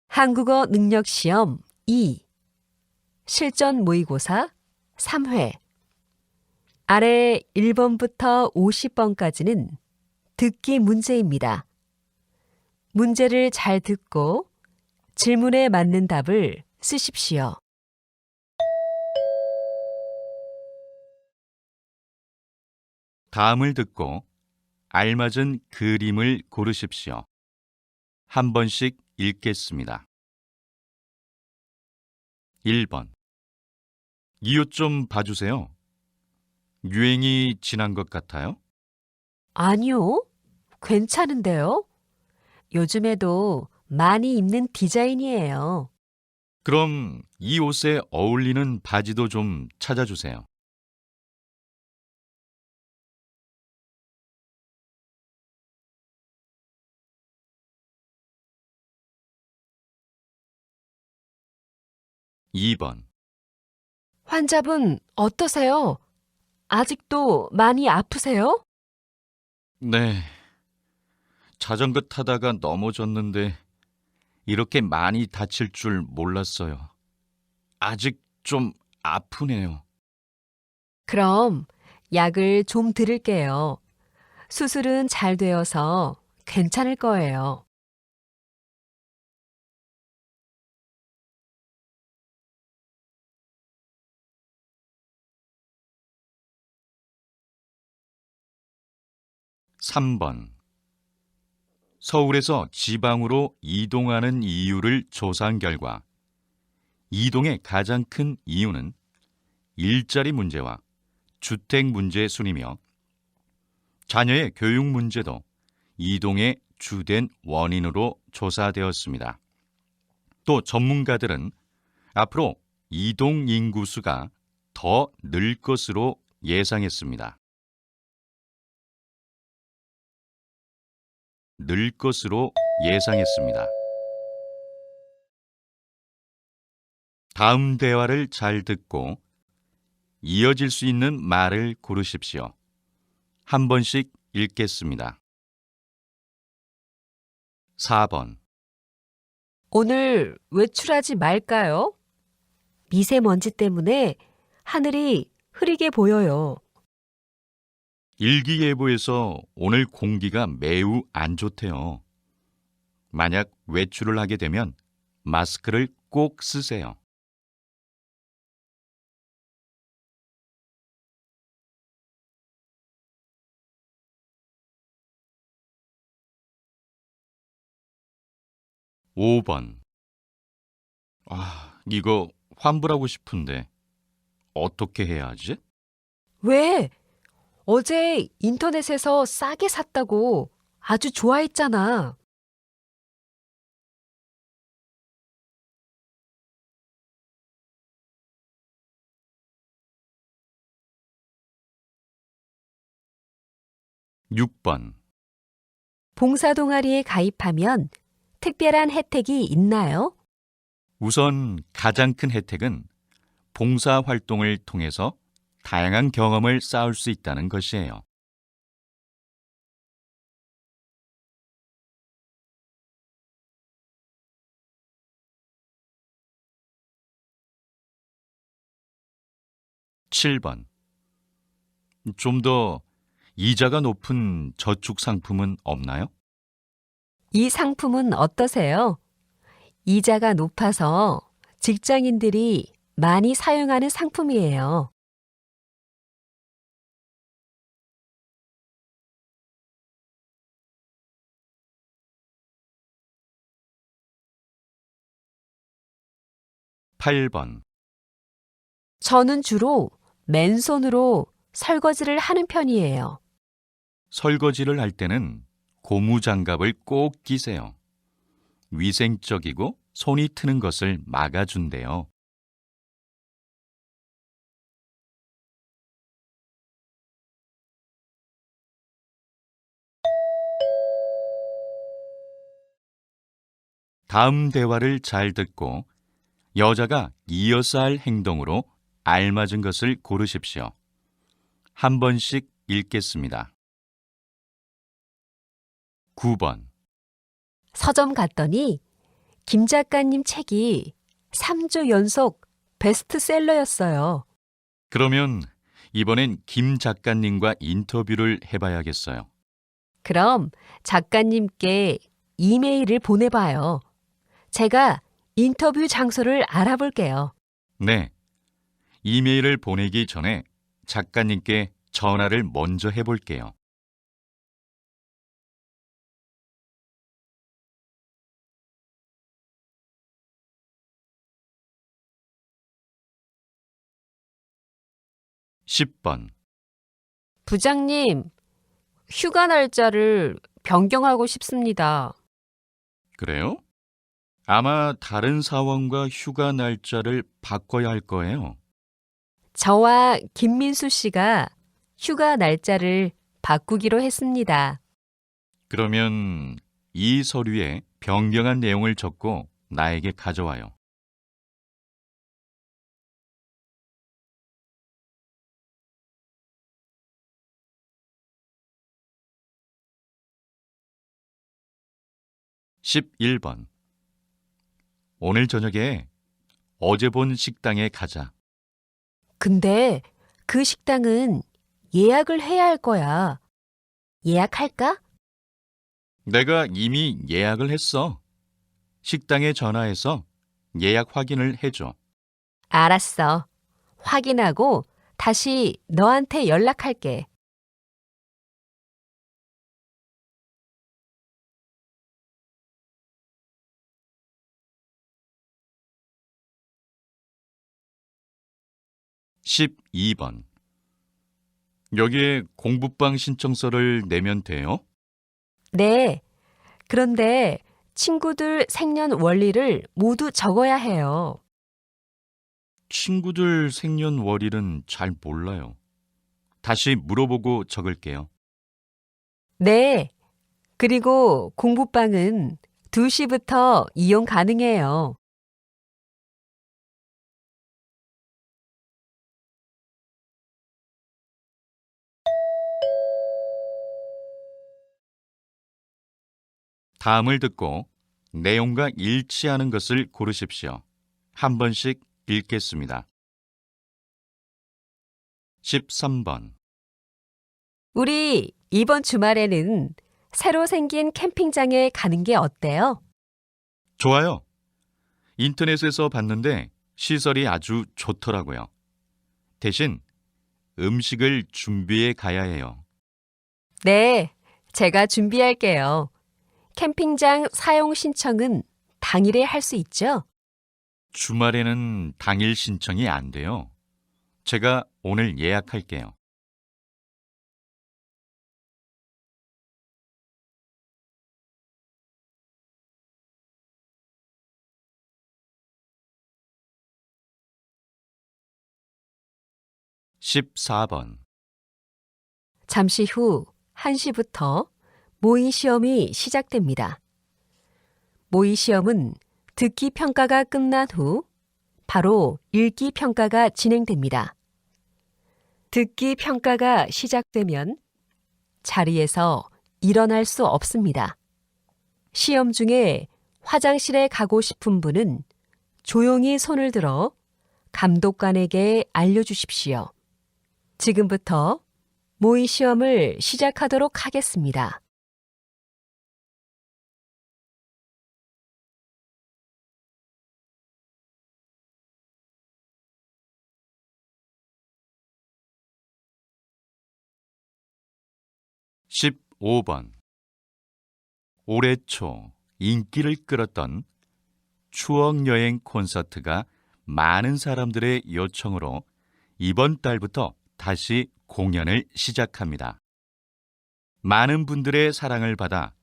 한국어 능력 시험 2 실전 모의고사 3회 아래 1번부터 50번까지는 듣기 문제입니다. 문제를 잘 듣고 질문에 맞는 답을 쓰십시오. 다음을 듣고 알맞은 그림을 고르십시오. 한 번씩 읽겠습니다. 1번. 이 옷 좀 봐주세요. 유행이 지난 것 같아요? 아니요, 괜찮은데요? 요즘에도 많이 입는 디자인이에요. 그럼 이 옷에 어울리는 바지도 좀 찾아주세요. 2번. 환자분 어떠세요? 아직도 많이 아프세요? 네. 자전거 타다가 넘어졌는데 이렇게 많이 다칠 줄 몰랐어요. 아직 좀 아프네요. 그럼 약을 좀 드릴게요. 수술은 잘 되어서 괜찮을 거예요. 3번. 서울에서 지방으로 이동하는 이유를 조사한 결과 이동의 가장 큰 이유는 일자리 문제와 주택 문제 순이며 자녀의 교육 문제도 이동의 주된 원인으로 조사되었습니다. 또 전문가들은 앞으로 이동 인구수가 더 늘 것으로 예상했습니다. 늘 것으로 예상했습니다. 다음 대화를 잘 듣고 이어질 수 있는 말을 고르십시오. 한 번씩 읽겠습니다. 4번. 오늘 외출하지 말까요? 미세먼지 때문에 하늘이 흐리게 보여요. 일기예보에서 오늘 공기가 매우 안 좋대요. 만약 외출을 하게 되면 마스크를 꼭 쓰세요. 5번. 이거 환불하고 싶은데 어떻게 해야 하지? 왜? 어제 인터넷에서 싸게 샀다고 아주 좋아했잖아. 6번. 봉사동아리에 가입하면 특별한 혜택이 있나요? 우선 가장 큰 혜택은 봉사활동을 통해서 다양한 경험을 쌓을 수 있다는 것이에요. 7번. 좀 더 이자가 높은 저축 상품은 없나요? 이 상품은 어떠세요? 이자가 높아서 직장인들이 많이 사용하는 상품이에요. 8번. 저는 주로 맨손으로 설거지를 하는 편이에요. 설거지를 할 때는 고무장갑을 꼭 끼세요. 위생적이고 손이 트는 것을 막아준대요. '다음 대화를 잘 듣고 여자가 이어서 할 행동으로 알맞은 것을 고르십시오. 한 번씩 읽겠습니다. 9번. 서점 갔더니 김 작가님 책이 3주 연속 베스트셀러였어요. 그러면 이번엔 김 작가님과 인터뷰를 해봐야겠어요. 그럼 작가님께 이메일을 보내봐요. 제가 인터뷰 장소를 알아볼게요. 네. 이메일을 보내기 전에 작가님께 전화를 먼저 해볼게요. (10번) 부장님, 휴가 날짜를 변경하고 싶습니다. 그래요? 아마 다른 사원과 휴가 날짜를 바꿔야 할 거예요. 저와 김민수 씨가 휴가 날짜를 바꾸기로 했습니다. 그러면 이 서류에 변경한 내용을 적고 나에게 가져와요. (11번) 오늘 저녁에 어제 본 식당에 가자. 근데 그 식당은 예약을 해야 할 거야. 예약할까? 내가 이미 예약을 했어. 식당에 전화해서 예약 확인을 해줘. 알았어. 확인하고 다시 너한테 연락할게. (12번) 여기에 공부방 신청서를 내면 돼요? 네. 그런데 친구들 생년월일을 모두 적어야 해요. 친구들 생년월일은 잘 몰라요. 다시 물어보고 적을게요. 네. 그리고 공부방은 2시부터 이용 가능해요. 다음을 듣고 내용과 일치하는 것을 고르십시오. 한 번씩 읽겠습니다. 13번. 우리 이번 주말에는 새로 생긴 캠핑장에 가는 게 어때요? 좋아요. 인터넷에서 봤는데 시설이 아주 좋더라고요. 대신 음식을 준비해 가야 해요. 네, 제가 준비할게요. 캠핑장 사용 신청은 당일에 할 수 있죠? 주말에는 당일 신청이 안 돼요. 제가 오늘 예약할게요. (14번) 잠시 후 1시부터 모의 시험이 시작됩니다. 모의 시험은 듣기 평가가 끝난 후 바로 읽기 평가가 진행됩니다. 듣기 평가가 시작되면 자리에서 일어날 수 없습니다. 시험 중에 화장실에 가고 싶은 분은 조용히 손을 들어 감독관에게 알려주십시오. 지금부터 모의 시험을 시작하도록 하겠습니다. (15번) 올해 초 인기를 끌었던 추억여행 콘서트가 많은 사람들의 요청으로 이번 달부터 다시 공연을 시작합니다. 많은 분들의 사랑을 받아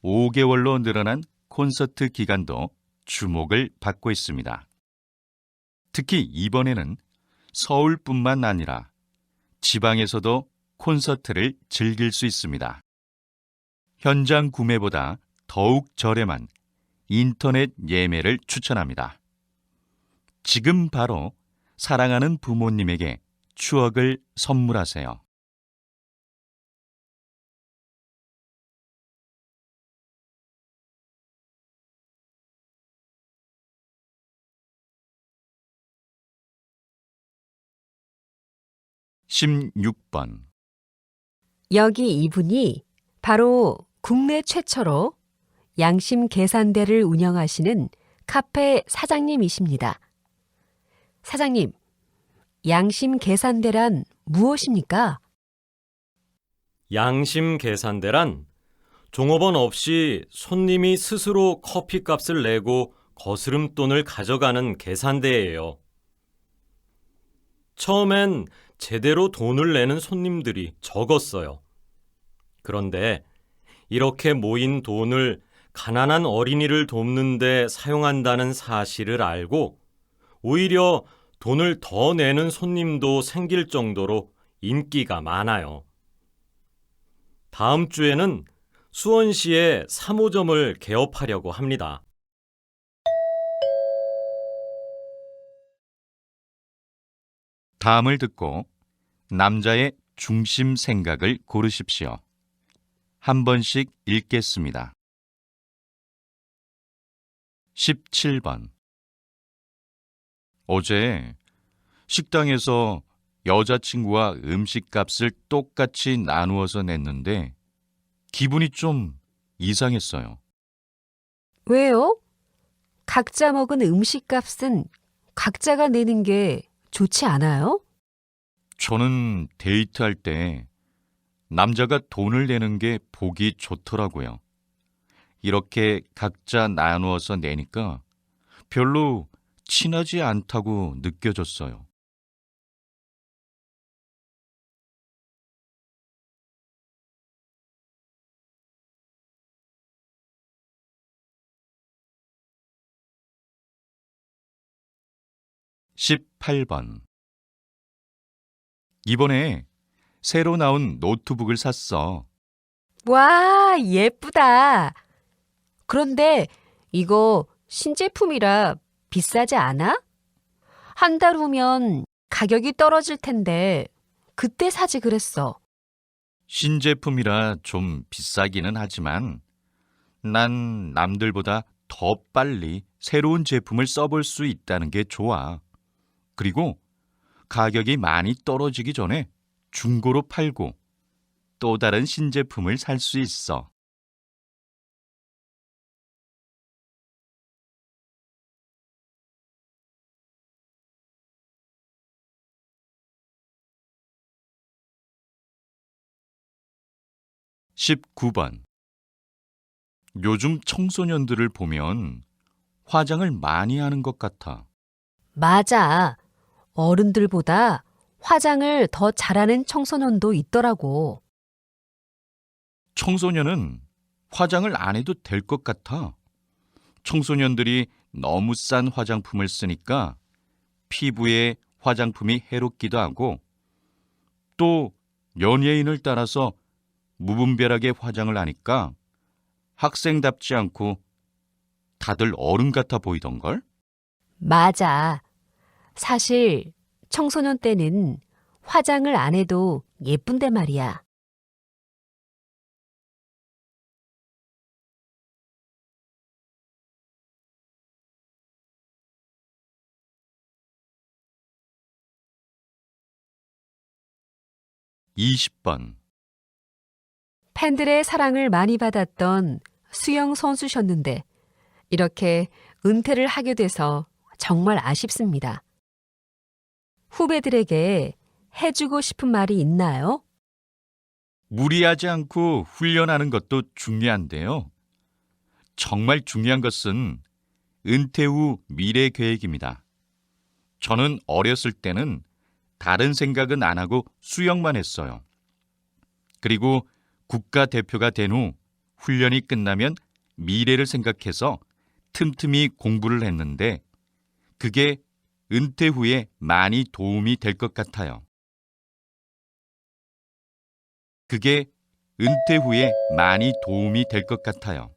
5개월로 늘어난 콘서트 기간도 주목을 받고 있습니다. 특히 이번에는 서울뿐만 아니라 지방에서도 콘서트를 즐길 수 있습니다. 현장 구매보다 더욱 저렴한 인터넷 예매를 추천합니다. 지금 바로 사랑하는 부모님에게 추억을 선물하세요. 16번. 여기 이분이 바로 국내 최초로 양심 계산대를 운영하시는 카페 사장님이십니다. 사장님, 양심 계산대란 무엇입니까? 양심 계산대란 종업원 없이 손님이 스스로 커피값을 내고 거스름돈을 가져가는 계산대예요. 처음엔 제대로 돈을 내는 손님들이 적었어요. 그런데 이렇게 모인 돈을 가난한 어린이를 돕는 데 사용한다는 사실을 알고 오히려 돈을 더 내는 손님도 생길 정도로 인기가 많아요. 다음 주에는 수원시에 3호점을 개업하려고 합니다. 다음을 듣고 남자의 중심 생각을 고르십시오. 한 번씩 읽겠습니다. 17번. 어제 식당에서 여자친구와 음식값을 똑같이 나누어서 냈는데 기분이 좀 이상했어요. 왜요? 각자 먹은 음식값은 각자가 내는 게 좋지 않아요? 저는 데이트할 때 남자가 돈을 내는 게 보기 좋더라고요. 이렇게 각자 나누어서 내니까 별로 친하지 않다고 느껴졌어요. (18번) 이번에 새로 나온 노트북을 샀어. 와, 예쁘다. 그런데 이거 신제품이라 비싸지 않아? 한 달 후면 가격이 떨어질 텐데 그때 사지 그랬어. 신제품이라 좀 비싸기는 하지만 난 남들보다 더 빨리 새로운 제품을 써볼 수 있다는 게 좋아. 그리고 가격이 많이 떨어지기 전에 중고로 팔고 또 다른 신제품을 살 수 있어. (19번) 요즘 청소년들을 보면 화장을 많이 하는 것 같아. 맞아. 어른들보다 화장을 더 잘하는 청소년도 있더라고. 청소년은 화장을 안 해도 될 것 같아. 청소년들이 너무 싼 화장품을 쓰니까 피부에 화장품이 해롭기도 하고 또 연예인을 따라서 무분별하게 화장을 하니까 학생답지 않고 다들 어른 같아 보이던걸? 맞아. 사실 청소년 때는 화장을 안 해도 예쁜데 말이야. (20번) 팬들의 사랑을 많이 받았던 수영 선수셨는데 이렇게 은퇴를 하게 돼서 정말 아쉽습니다. 후배들에게 해주고 싶은 말이 있나요? 무리하지 않고 훈련하는 것도 중요한데요. 정말 중요한 것은 은퇴 후 미래 계획입니다. 저는 어렸을 때는 다른 생각은 안 하고 수영만 했어요. 그리고 국가대표가 된 후 훈련이 끝나면 미래를 생각해서 틈틈이 공부를 했는데 그게 은퇴 후에 많이 도움이 될 것 같아요. 그게 은퇴 후에 많이 도움이 될 것 같아요.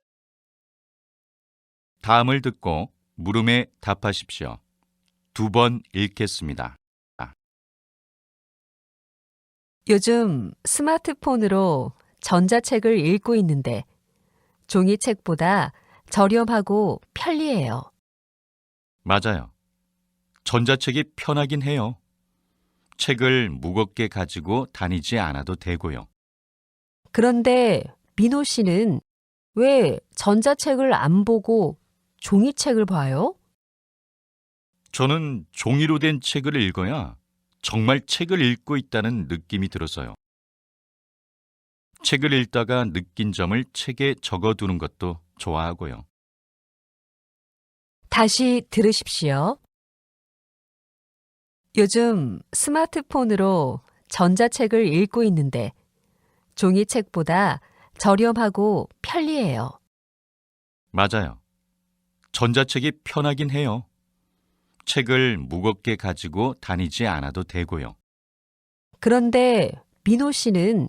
다음을 듣고 물음에 답하십시오. 2번 읽겠습니다. 요즘 스마트폰으로 전자책을 읽고 있는데 종이책보다 저렴하고 편리해요. 맞아요. 전자책이 편하긴 해요. 책을 무겁게 가지고 다니지 않아도 되고요. 그런데 민호 씨는 왜 전자책을 안 보고 종이책을 봐요? 저는 종이로 된 책을 읽어야 정말 책을 읽고 있다는 느낌이 들어서요. 책을 읽다가 느낀 점을 책에 적어두는 것도 좋아하고요. 다시 들으십시오. 요즘 스마트폰으로 전자책을 읽고 있는데 종이책보다 저렴하고 편리해요. 맞아요. 전자책이 편하긴 해요. 책을 무겁게 가지고 다니지 않아도 되고요. 그런데 민호 씨는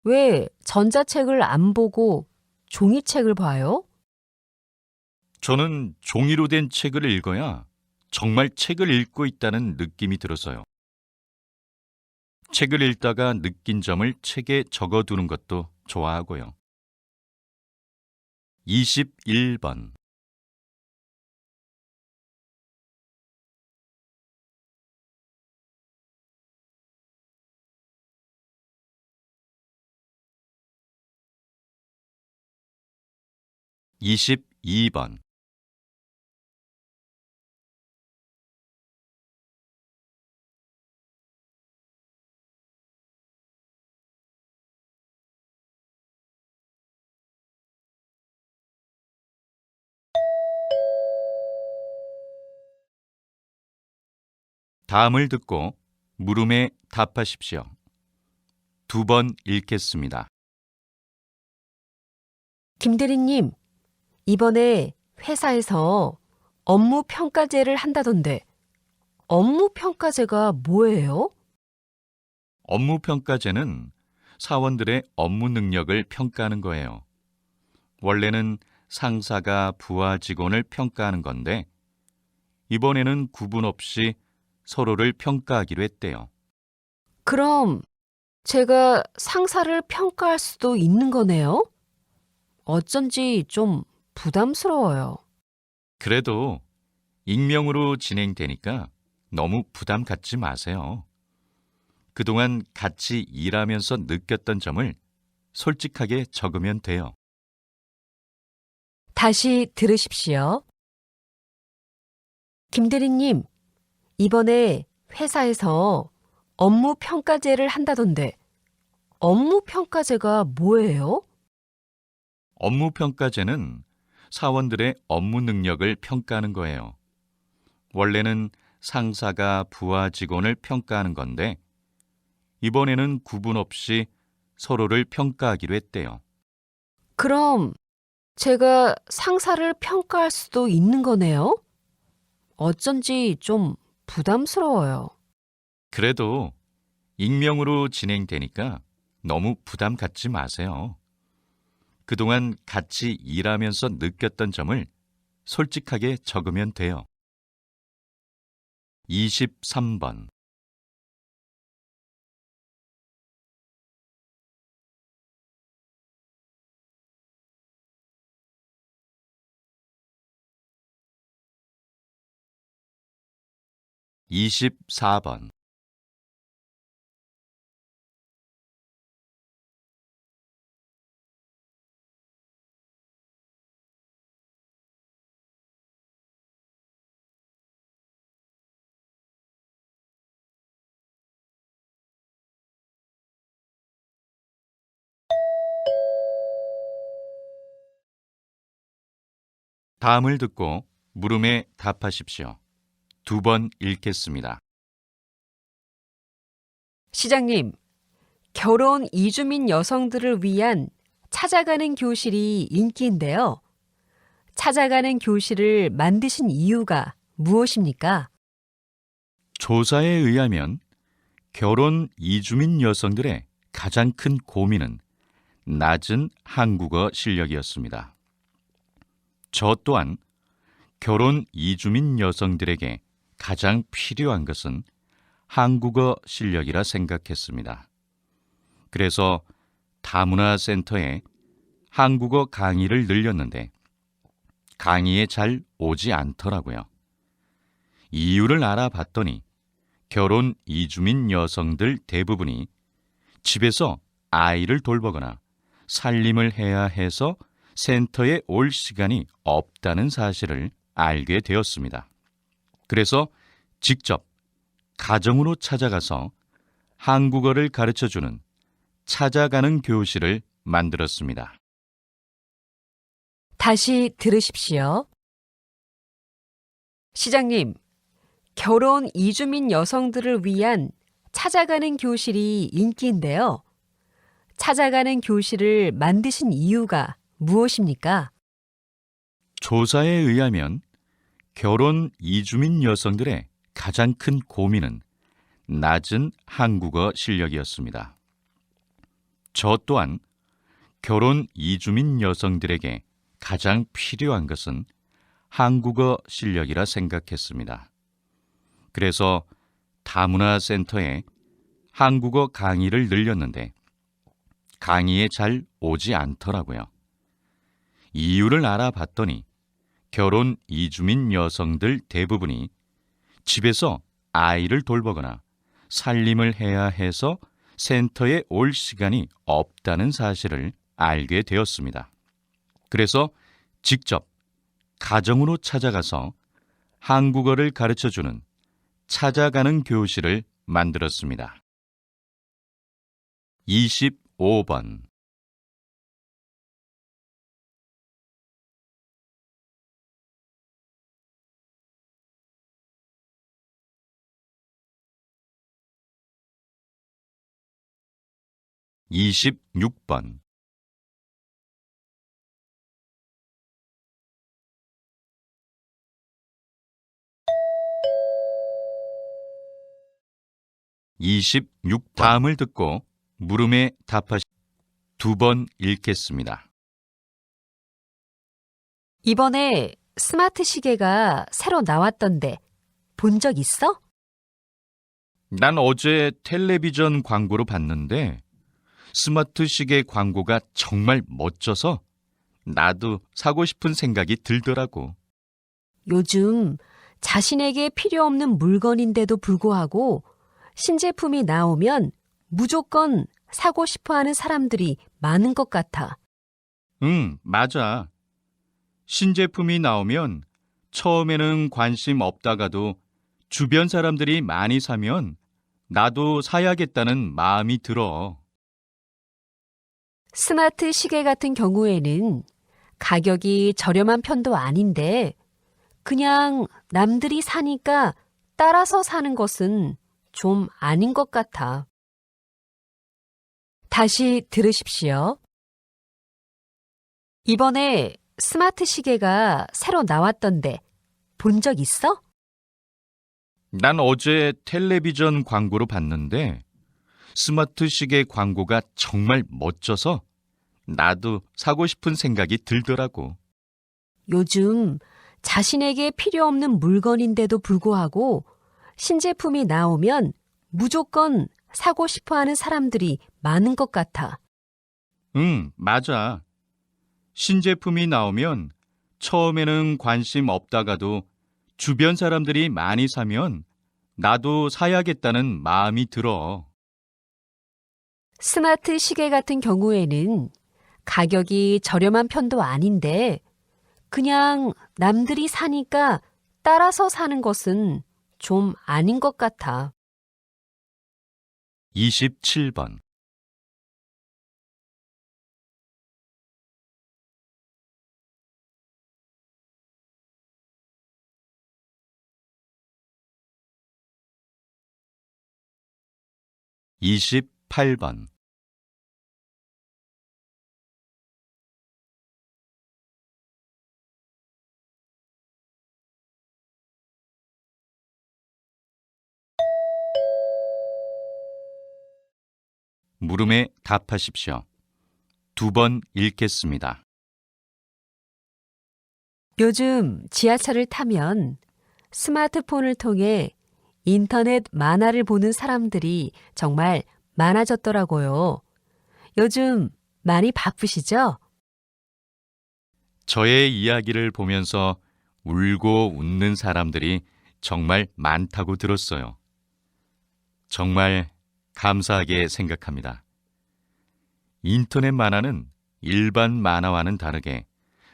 왜 전자책을 안 보고 종이책을 봐요? 저는 종이로 된 책을 읽어야 정말 책을 읽고 있다는 느낌이 들어서요. 책을 읽다가 느낀 점을 책에 적어두는 것도 좋아하고요. 21번. (22번) 다음을 듣고 물음에 답하십시오. 2번 읽겠습니다. 김대리님, 이번에 회사에서 업무 평가제를 한다던데 업무 평가제가 뭐예요? 업무 평가제는 사원들의 업무 능력을 평가하는 거예요. 원래는 상사가 부하 직원을 평가하는 건데 이번에는 구분 없이 서로를 평가하기로 했대요. 그럼 제가 상사를 평가할 수도 있는 거네요? 어쩐지 좀 부담스러워요. 그래도 익명으로 진행되니까 너무 부담 갖지 마세요. 그동안 같이 일하면서 느꼈던 점을 솔직하게 적으면 돼요. 다시 들으십시오. 김대리님, 이번에 회사에서 업무 평가제를 한다던데 업무 평가제가 뭐예요? 업무 평가제는 사원들의 업무 능력을 평가하는 거예요. 원래는 상사가 부하 직원을 평가하는 건데 이번에는 구분 없이 서로를 평가하기로 했대요. 그럼 제가 상사를 평가할 수도 있는 거네요? 어쩐지 좀 부담스러워요. 그래도 익명으로 진행되니까 너무 부담 갖지 마세요. 그동안 같이 일하면서 느꼈던 점을 솔직하게 적으면 돼요. 23번. (24번) 다음을 듣고 물음에 답하십시오. 2번 읽겠습니다. 시장님, 결혼 이주민 여성들을 위한 찾아가는 교실이 인기인데요. 찾아가는 교실을 만드신 이유가 무엇입니까? 조사에 의하면 결혼 이주민 여성들의 가장 큰 고민은 낮은 한국어 실력이었습니다. 저 또한 결혼 이주민 여성들에게 가장 필요한 것은 한국어 실력이라 생각했습니다. 그래서 다문화센터에 한국어 강의를 늘렸는데 강의에 잘 오지 않더라고요. 이유를 알아봤더니 결혼 이주민 여성들 대부분이 집에서 아이를 돌보거나 살림을 해야 해서 센터에 올 시간이 없다는 사실을 알게 되었습니다. 그래서 직접 가정으로 찾아가서 한국어를 가르쳐주는 찾아가는 교실을 만들었습니다. 다시 들으십시오. 시장님, 결혼 이주민 여성들을 위한 찾아가는 교실이 인기인데요. 찾아가는 교실을 만드신 이유가 무엇입니까? 조사에 의하면 결혼 이주민 여성들의 가장 큰 고민은 낮은 한국어 실력이었습니다. 저 또한 결혼 이주민 여성들에게 가장 필요한 것은 한국어 실력이라 생각했습니다. 그래서 다문화센터에 한국어 강의를 늘렸는데 강의에 잘 오지 않더라고요. 이유를 알아봤더니 결혼 이주민 여성들 대부분이 집에서 아이를 돌보거나 살림을 해야 해서 센터에 올 시간이 없다는 사실을 알게 되었습니다. 그래서 직접 가정으로 찾아가서 한국어를 가르쳐주는 찾아가는 교실을 만들었습니다. 25번 26번 26 다음을 듣고 물음에 답하시 2번 읽겠습니다. 이번에 스마트 시계가 새로 나왔던데 본 적 있어? 난 어제 텔레비전 광고로 봤는데 스마트 시계 광고가 정말 멋져서 나도 사고 싶은 생각이 들더라고. 요즘 자신에게 필요 없는 물건인데도 불구하고 신제품이 나오면 무조건 사고 싶어 하는 사람들이 많은 것 같아. 응, 맞아. 신제품이 나오면 처음에는 관심 없다가도 주변 사람들이 많이 사면 나도 사야겠다는 마음이 들어. 스마트 시계 같은 경우에는 가격이 저렴한 편도 아닌데 그냥 남들이 사니까 따라서 사는 것은 좀 아닌 것 같아. 다시 들으십시오. 이번에 스마트 시계가 새로 나왔던데 본 적 있어? 난 어제 텔레비전 광고로 봤는데 스마트 시계 광고가 정말 멋져서 나도 사고 싶은 생각이 들더라고. 요즘 자신에게 필요 없는 물건인데도 불구하고 신제품이 나오면 무조건 사고 싶어 하는 사람들이 많은 것 같아. 응, 맞아. 신제품이 나오면 처음에는 관심 없다가도 주변 사람들이 많이 사면 나도 사야겠다는 마음이 들어. 스마트 시계 같은 경우에는 가격이 저렴한 편도 아닌데 그냥 남들이 사니까 따라서 사는 것은 좀 아닌 것 같아. 27번 28번 물음에 답하십시오. 2번 읽겠습니다. 요즘 지하철을 타면 스마트폰을 통해 인터넷 만화를 보는 사람들이 정말 많아졌더라고요. 요즘 많이 바쁘시죠? 저의 이야기를 보면서 울고 웃는 사람들이 정말 많다고 들었어요. 정말 감사하게 생각합니다. 인터넷 만화는 일반 만화와는 다르게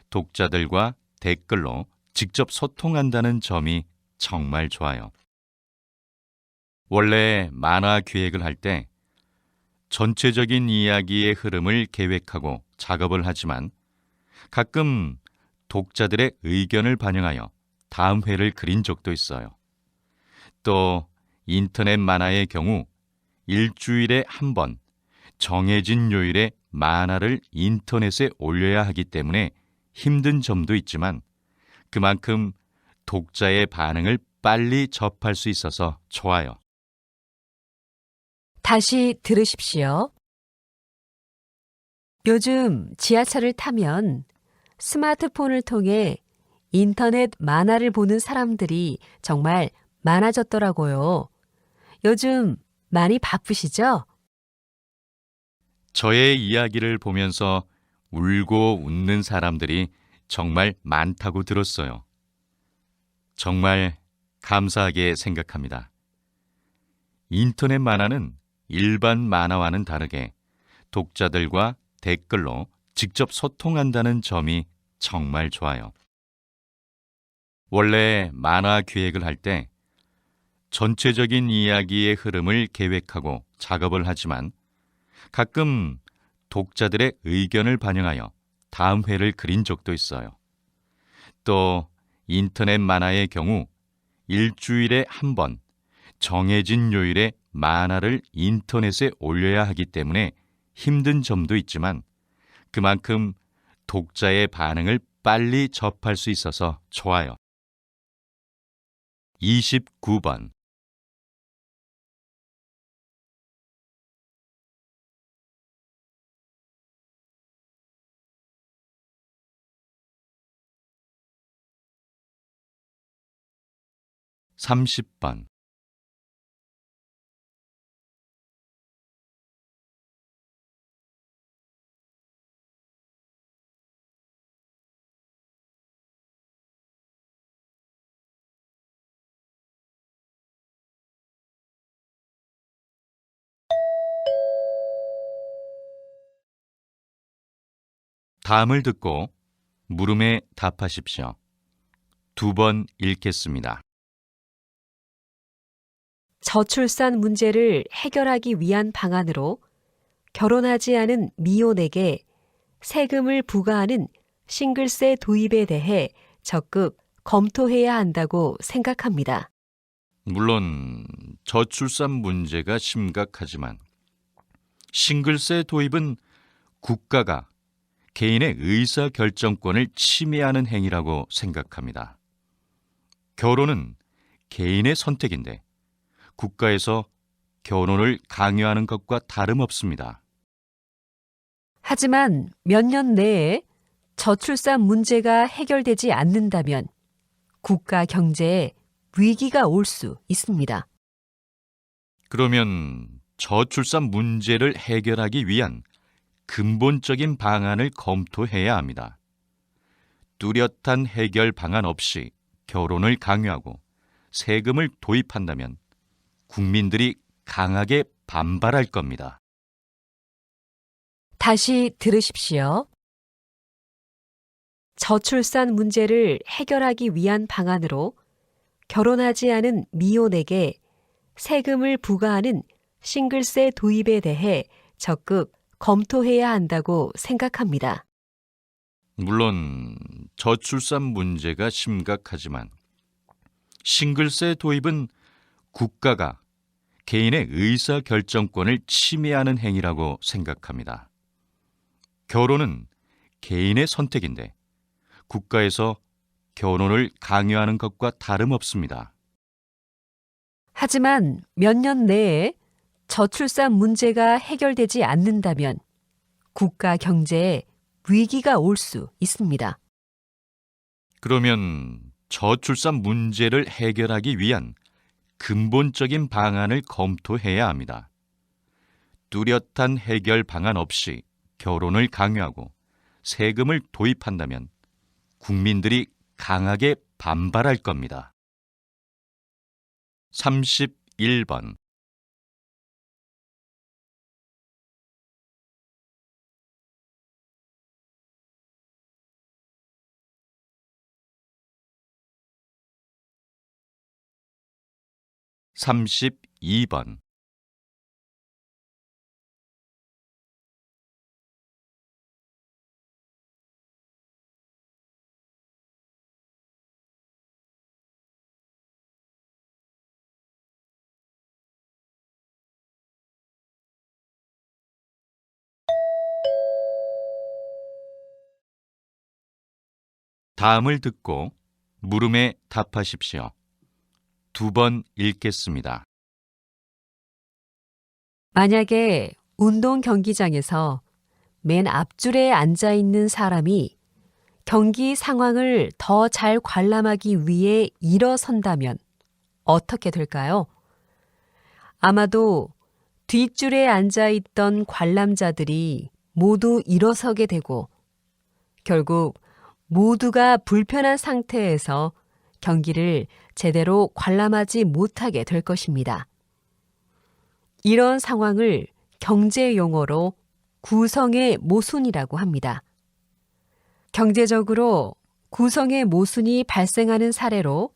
독자들과 댓글로 직접 소통한다는 점이 정말 좋아요. 원래 만화 기획을 할 때 전체적인 이야기의 흐름을 계획하고 작업을 하지만 가끔 독자들의 의견을 반영하여 다음 회를 그린 적도 있어요. 또 인터넷 만화의 경우 일주일에 한 번 정해진 요일에 만화를 인터넷에 올려야 하기 때문에 힘든 점도 있지만 그만큼 독자의 반응을 빨리 접할 수 있어서 좋아요. 다시 들으십시오. 요즘 지하철을 타면 스마트폰을 통해 인터넷 만화를 보는 사람들이 정말 많아졌더라고요. 요즘 많이 바쁘시죠? 저의 이야기를 보면서 울고 웃는 사람들이 정말 많다고 들었어요. 정말 감사하게 생각합니다. 인터넷 만화는 일반 만화와는 다르게 독자들과 댓글로 직접 소통한다는 점이 정말 좋아요. 원래 만화 기획을 할 때 전체적인 이야기의 흐름을 계획하고 작업을 하지만 가끔 독자들의 의견을 반영하여 다음 회를 그린 적도 있어요. 또 인터넷 만화의 경우 일주일에 한 번 정해진 요일에 만화를 인터넷에 올려야 하기 때문에 힘든 점도 있지만 그만큼 독자의 반응을 빨리 접할 수 있어서 좋아요. 29번. 30번. '다음을 듣고 물음에 답하십시오. 2번 읽겠습니다. 저출산 문제를 해결하기 위한 방안으로 결혼하지 않은 미혼에게 세금을 부과하는 싱글세 도입에 대해 적극 검토해야 한다고 생각합니다. 물론 저출산 문제가 심각하지만 싱글세 도입은 국가가 개인의 의사 결정권을 침해하는 행위라고 생각합니다. 결혼은 개인의 선택인데 국가에서 결혼을 강요하는 것과 다름없습니다. 하지만 몇 년 내에 저출산 문제가 해결되지 않는다면 국가 경제에 위기가 올 수 있습니다. 그러면 저출산 문제를 해결하기 위한 근본적인 방안을 검토해야 합니다. 뚜렷한 해결 방안 없이 결혼을 강요하고 세금을 도입한다면 국민들이 강하게 반발할 겁니다. 다시 들으십시오. 저출산 문제를 해결하기 위한 방안으로 결혼하지 않은 미혼에게 세금을 부과하는 싱글세 도입에 대해 적극 검토해야 한다고 생각합니다. 물론 저출산 문제가 심각하지만 싱글세 도입은 국가가 개인의 의사 결정권을 침해하는 행위라고 생각합니다. 결혼은 개인의 선택인데 국가에서 결혼을 강요하는 것과 다름없습니다. 하지만 몇 년 내에 저출산 문제가 해결되지 않는다면 국가 경제에 위기가 올 수 있습니다. 그러면 저출산 문제를 해결하기 위한 근본적인 방안을 검토해야 합니다. 뚜렷한 해결 방안 없이 결혼을 강요하고 세금을 도입한다면 국민들이 강하게 반발할 겁니다. 31번. 32번. 다음을 듣고 물음에 답하십시오. 2번 읽겠습니다. 만약에 운동 경기장에서 맨 앞줄에 앉아 있는 사람이 경기 상황을 더 잘 관람하기 위해 일어선다면 어떻게 될까요? 아마도 뒷줄에 앉아 있던 관람자들이 모두 일어서게 되고 결국 모두가 불편한 상태에서 경기를 제대로 관람하지 못하게 될 것입니다. 이런 상황을 경제 용어로 구성의 모순이라고 합니다. 경제적으로 구성의 모순이 발생하는 사례로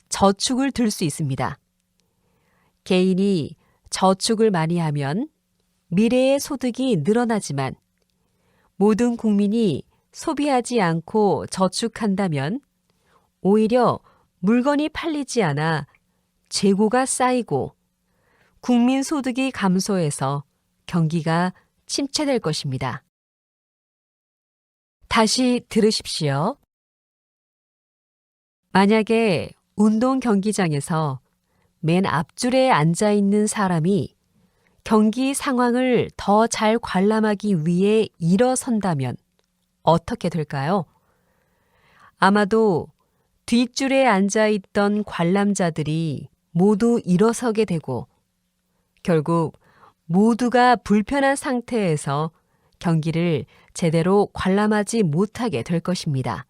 저축을 들 수 있습니다. 개인이 저축을 많이 하면 미래의 소득이 늘어나지만 모든 국민이 소비하지 않고 저축한다면 오히려 물건이 팔리지 않아 재고가 쌓이고 국민 소득이 감소해서 경기가 침체될 것입니다. 다시 들으십시오. 만약에 운동 경기장에서 맨 앞줄에 앉아 있는 사람이 경기 상황을 더 잘 관람하기 위해 일어선다면 어떻게 될까요? 아마도 뒷줄에 앉아 있던 관람자들이 모두 일어서게 되고 결국 모두가 불편한 상태에서 경기를 제대로 관람하지 못하게 될 것입니다.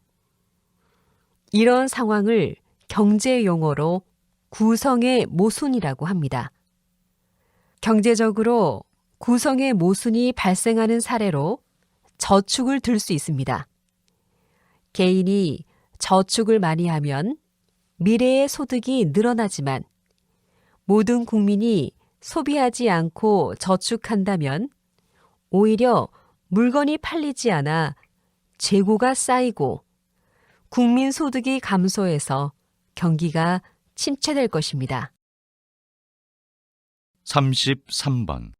이런 상황을 경제 용어로 구성의 모순이라고 합니다. 경제적으로 구성의 모순이 발생하는 사례로 저축을 들 수 있습니다. 개인이 저축을 많이 하면 미래의 소득이 늘어나지만 모든 국민이 소비하지 않고 저축한다면 오히려 물건이 팔리지 않아 재고가 쌓이고 국민 소득이 감소해서 경기가 침체될 것입니다. 33번.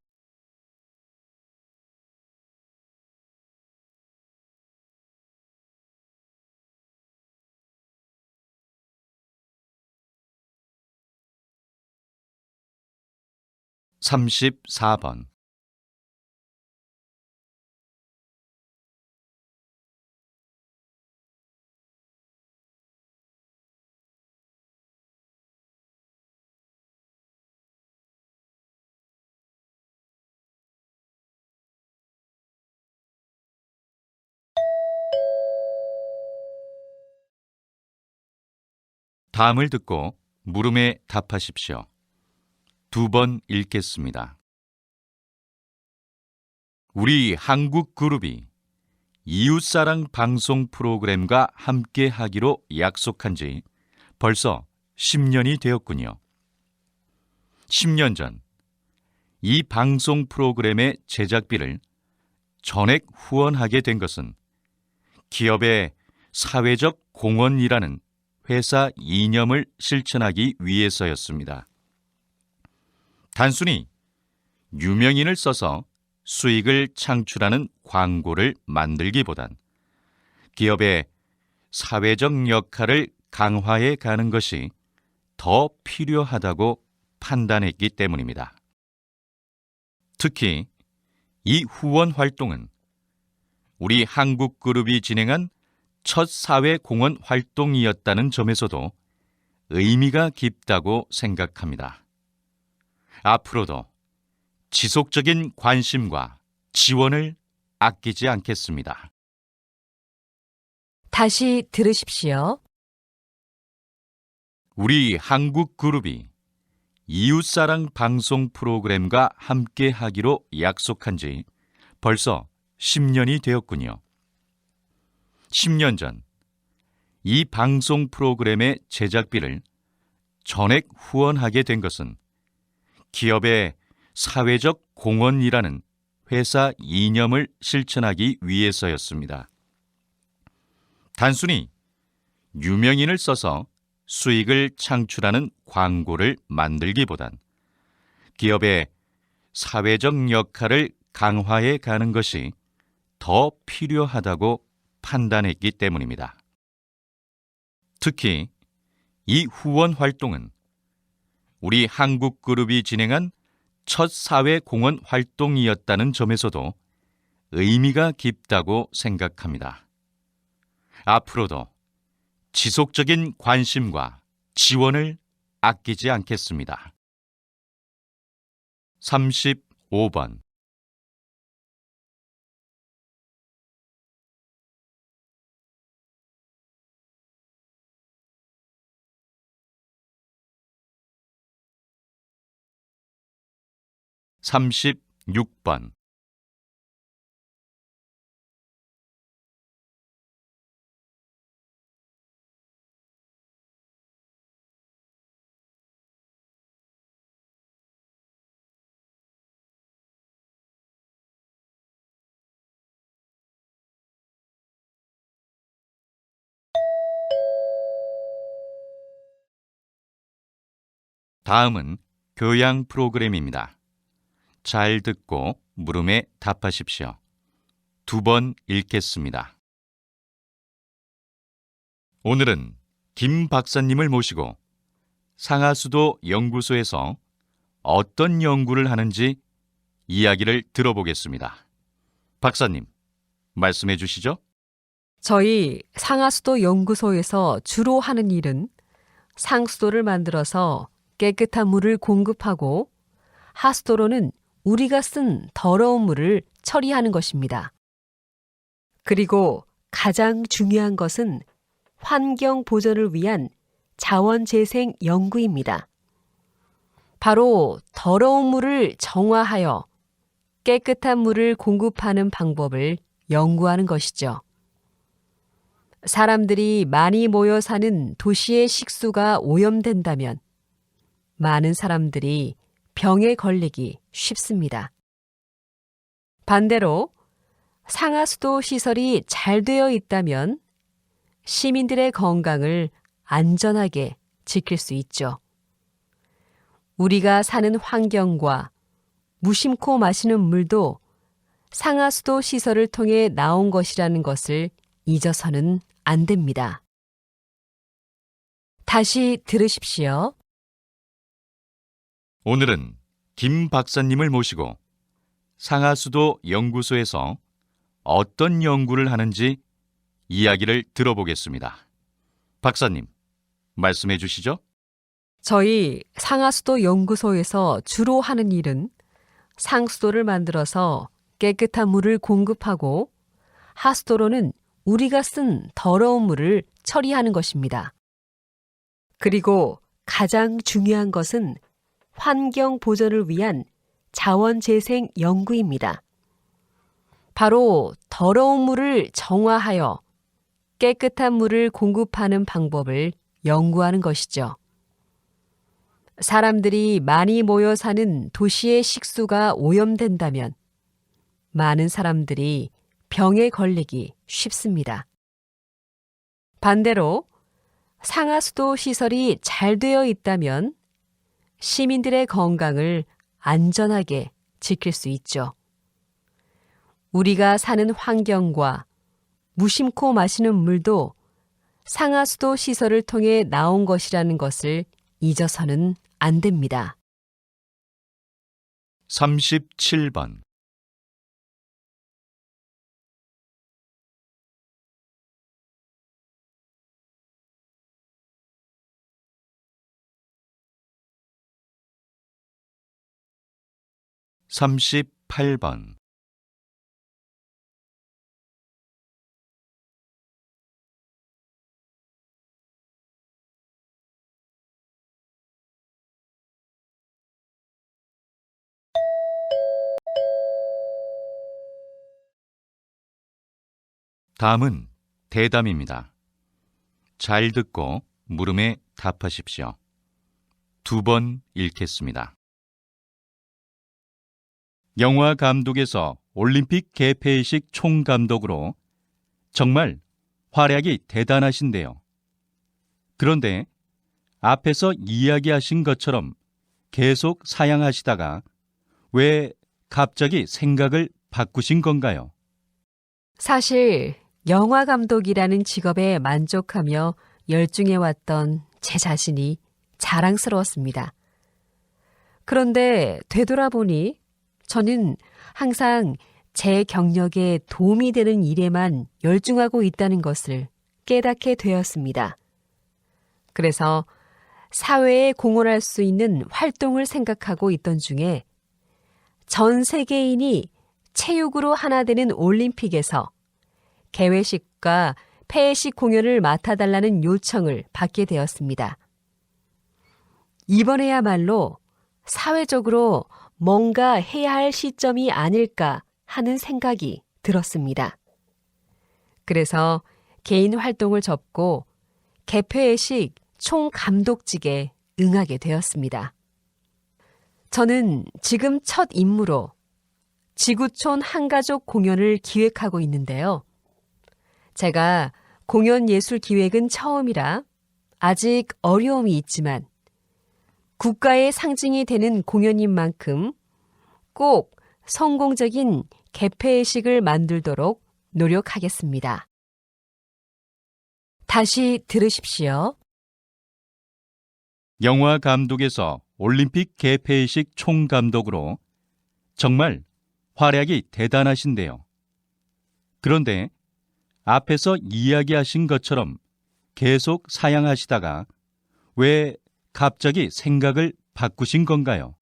(34번) 다음을 듣고 물음에 답하십시오. 2번 읽겠습니다. 우리 한국 그룹이 이웃사랑 방송 프로그램과 함께 하기로 약속한 지 벌써 10년이 되었군요. 10년 전 이 방송 프로그램의 제작비를 전액 후원하게 된 것은 기업의 사회적 공헌이라는 회사 이념을 실천하기 위해서였습니다. 단순히 유명인을 써서 수익을 창출하는 광고를 만들기보단 기업의 사회적 역할을 강화해 가는 것이 더 필요하다고 판단했기 때문입니다. 특히 이 후원 활동은 우리 한국그룹이 진행한 첫 사회공헌 활동이었다는 점에서도 의미가 깊다고 생각합니다. 앞으로도 지속적인 관심과 지원을 아끼지 않겠습니다. 다시 들으십시오. 우리 한국그룹이 이웃사랑 방송 프로그램과 함께 하기로 약속한 지 벌써 10년이 되었군요. 10년 전 이 방송 프로그램의 제작비를 전액 후원하게 된 것은 기업의 사회적 공헌이라는 회사 이념을 실천하기 위해서였습니다. 단순히 유명인을 써서 수익을 창출하는 광고를 만들기보단 기업의 사회적 역할을 강화해 가는 것이 더 필요하다고 판단했기 때문입니다. 특히 이 후원 활동은 우리 한국그룹이 진행한 첫 사회공헌 활동이었다는 점에서도 의미가 깊다고 생각합니다. 앞으로도 지속적인 관심과 지원을 아끼지 않겠습니다. 35번. 삼십육 번. '다음은 교양 프로그램입니다. 잘 듣고 물음에 답하십시오. 2번 읽겠습니다. 오늘은 김 박사님을 모시고 상하수도 연구소에서 어떤 연구를 하는지 이야기를 들어보겠습니다. 박사님, 말씀해 주시죠. 저희 상하수도 연구소에서 주로 하는 일은 상수도를 만들어서 깨끗한 물을 공급하고 하수도로는 우리가 쓴 더러운 물을 처리하는 것입니다. 그리고 가장 중요한 것은 환경 보전을 위한 자원재생 연구입니다. 바로 더러운 물을 정화하여 깨끗한 물을 공급하는 방법을 연구하는 것이죠. 사람들이 많이 모여 사는 도시의 식수가 오염된다면 많은 사람들이 병에 걸리기 쉽습니다. 반대로 상하수도 시설이 잘 되어 있다면 시민들의 건강을 안전하게 지킬 수 있죠. 우리가 사는 환경과 무심코 마시는 물도 상하수도 시설을 통해 나온 것이라는 것을 잊어서는 안 됩니다. 다시 들으십시오. 오늘은 김 박사님을 모시고 상하수도 연구소에서 어떤 연구를 하는지 이야기를 들어보겠습니다. 박사님, 말씀해 주시죠. 저희 상하수도 연구소에서 주로 하는 일은 상수도를 만들어서 깨끗한 물을 공급하고 하수도로는 우리가 쓴 더러운 물을 처리하는 것입니다. 그리고 가장 중요한 것은 환경 보전을 위한 자원재생 연구입니다. 바로 더러운 물을 정화하여 깨끗한 물을 공급하는 방법을 연구하는 것이죠. 사람들이 많이 모여 사는 도시의 식수가 오염된다면 많은 사람들이 병에 걸리기 쉽습니다. 반대로 상하수도 시설이 잘 되어 있다면 시민들의 건강을 안전하게 지킬 수 있죠. 우리가 사는 환경과 무심코 마시는 물도 상하수도 시설을 통해 나온 것이라는 것을 잊어서는 안 됩니다. 37번. 38번. '다음은 대담입니다. 잘 듣고 물음에 답하십시오. 2번 읽겠습니다. 영화 감독에서 올림픽 개폐식 총감독으로 정말 활약이 대단하신데요. 그런데 앞에서 이야기하신 것처럼 계속 사양하시다가 왜 갑자기 생각을 바꾸신 건가요? 사실 영화 감독이라는 직업에 만족하며 열중해왔던 제 자신이 자랑스러웠습니다. 그런데 되돌아보니 저는 항상 제 경력에 도움이 되는 일에만 열중하고 있다는 것을 깨닫게 되었습니다. 그래서 사회에 공헌할 수 있는 활동을 생각하고 있던 중에 전 세계인이 체육으로 하나 되는 올림픽에서 개회식과 폐회식 공연을 맡아달라는 요청을 받게 되었습니다. 이번에야말로 사회적으로 뭔가 해야 할 시점이 아닐까 하는 생각이 들었습니다. 그래서 개인 활동을 접고 개폐회식 총감독직에 응하게 되었습니다. 저는 지금 첫 임무로 지구촌 한가족 공연을 기획하고 있는데요. 제가 공연 예술 기획은 처음이라 아직 어려움이 있지만 국가의 상징이 되는 공연인 만큼 꼭 성공적인 개폐회식을 만들도록 노력하겠습니다. 다시 들으십시오. 영화 감독에서 올림픽 개폐식 총감독으로 정말 활약이 대단하신데요. 그런데 앞에서 이야기하신 것처럼 계속 사양하시다가 왜 갑자기 생각을 바꾸신 건가요?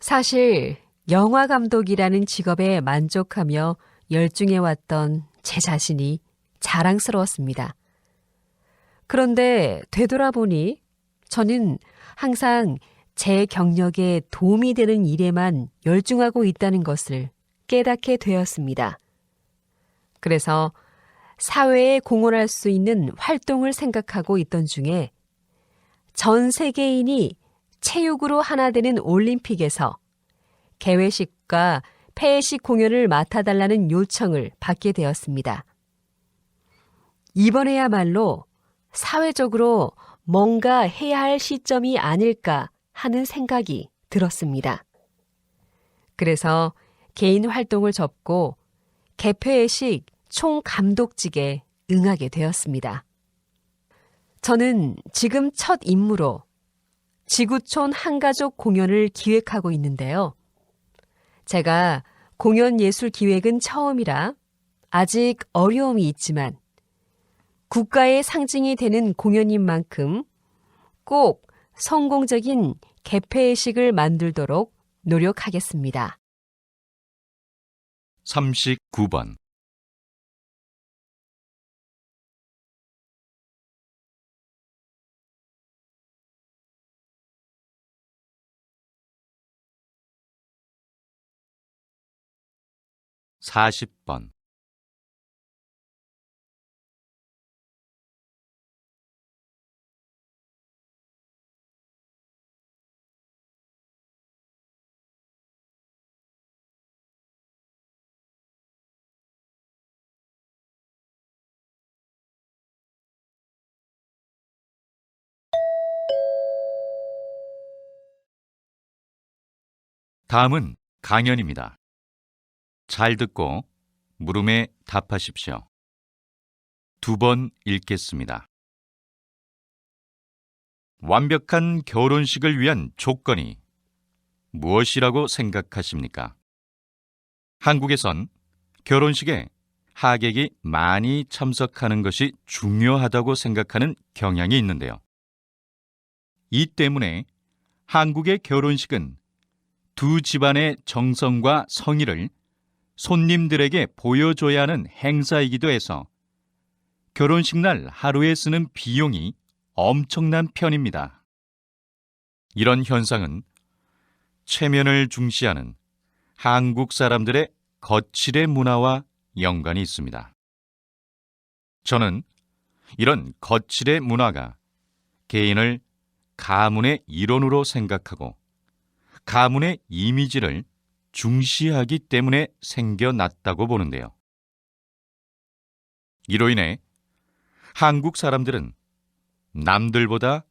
사실 영화 감독이라는 직업에 만족하며 열중해왔던 제 자신이 자랑스러웠습니다. 그런데 되돌아보니 저는 항상 제 경력에 도움이 되는 일에만 열중하고 있다는 것을 깨닫게 되었습니다. 그래서 사회에 공헌할 수 있는 활동을 생각하고 있던 중에 전 세계인이 체육으로 하나 되는 올림픽에서 개회식과 폐회식 공연을 맡아달라는 요청을 받게 되었습니다. 이번에야말로 사회적으로 뭔가 해야 할 시점이 아닐까 하는 생각이 들었습니다. 그래서 개인 활동을 접고 개폐회식 총감독직에 응하게 되었습니다. 저는 지금 첫 임무로 지구촌 한가족 공연을 기획하고 있는데요. 제가 공연 예술 기획은 처음이라 아직 어려움이 있지만 국가의 상징이 되는 공연인 만큼 꼭 성공적인 개폐회식을 만들도록 노력하겠습니다. 39번40번 '다음은 강연입니다. 잘 듣고 물음에 답하십시오. 2번 읽겠습니다. 완벽한 결혼식을 위한 조건이 무엇이라고 생각하십니까? 한국에선 결혼식에 하객이 많이 참석하는 것이 중요하다고 생각하는 경향이 있는데요. 이 때문에 한국의 결혼식은 두 집안의 정성과 성의를 손님들에게 보여줘야 하는 행사이기도 해서 결혼식 날 하루에 쓰는 비용이 엄청난 편입니다. 이런 현상은 체면을 중시하는 한국 사람들의 거칠의 문화와 연관이 있습니다. 저는 이런 거칠의 문화가 개인을 가문의 일원으로 생각하고 가문의 이미지를 중시하기 때문에 생겨났다고 보는데요. 이로 인해 한국 사람들은 남들보다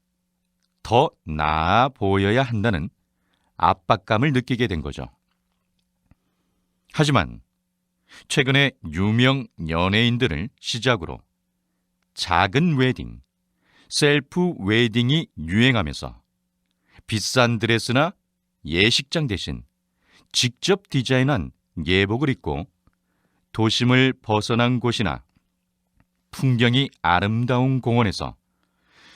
더 나아 보여야 한다는 압박감을 느끼게 된 거죠. 하지만 최근에 유명 연예인들을 시작으로 작은 웨딩, 셀프 웨딩이 유행하면서 비싼 드레스나 예식장 대신 직접 디자인한 예복을 입고 도심을 벗어난 곳이나 풍경이 아름다운 공원에서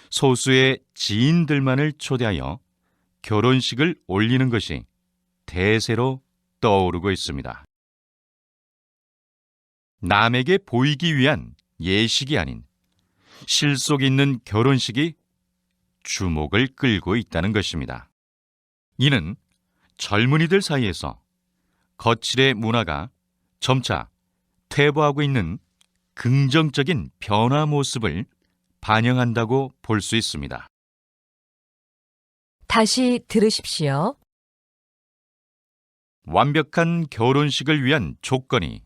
소수의 지인들만을 초대하여 결혼식을 올리는 것이 대세로 떠오르고 있습니다. 남에게 보이기 위한 예식이 아닌 실속 있는 결혼식이 주목을 끌고 있다는 것입니다. 이는 젊은이들 사이에서 거칠의 문화가 점차 퇴보하고 있는 긍정적인 변화 모습을 반영한다고 볼 수 있습니다. 다시 들으십시오. 완벽한 결혼식을 위한 조건이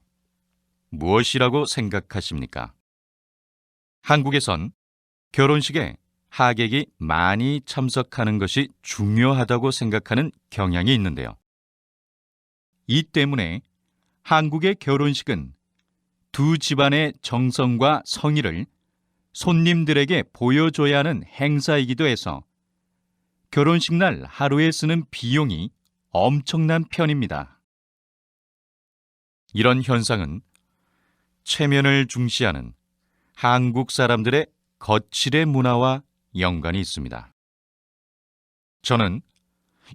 무엇이라고 생각하십니까? 한국에선 결혼식에 하객이 많이 참석하는 것이 중요하다고 생각하는 경향이 있는데요. 이 때문에 한국의 결혼식은 두 집안의 정성과 성의를 손님들에게 보여줘야 하는 행사이기도 해서 결혼식 날 하루에 쓰는 비용이 엄청난 편입니다. 이런 현상은 체면을 중시하는 한국 사람들의 거칠의 문화와 연관이 있습니다. 저는